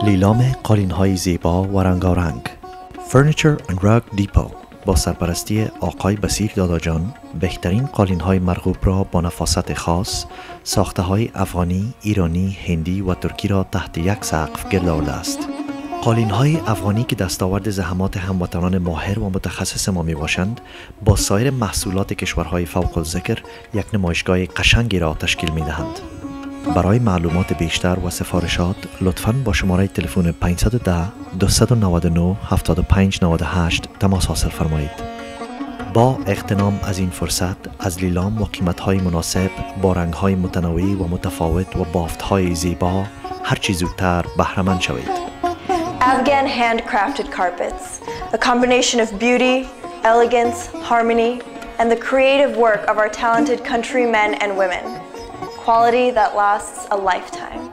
لیلام قالین‌های زیبا و رنگارنگ Furniture and Rug Depot با سرپرستی آقای بصیر داداجان بهترین قالین‌های مرغوب را با نفاست خاص، ساخته‌های افغانی، ایرانی، هندی و ترکی را تحت یک سقف گرد آورده است. قالین‌های افغانی که دستاورد زحمات هموطنان ماهر و متخصص ما میباشند، با سایر محصولات کشورهای فوق الذکر یک نمایشگاه قشنگی را تشکیل میدهند. برای معلومات بیشتر و سفارشات لطفاً با شماره تلفن 510 299 7598 تماس حاصل فرمایید. با اغتنام از این فرصت از لیلام و قیمت‌های مناسب با رنگ‌های متنوع و متفاوت و بافت‌های زیبا هر چه زودتر بهره مند شوید. Afghan handcrafted carpets, a combination of beauty, elegance, harmony, and the creative work of our talented countrymen and women. Quality that lasts a lifetime.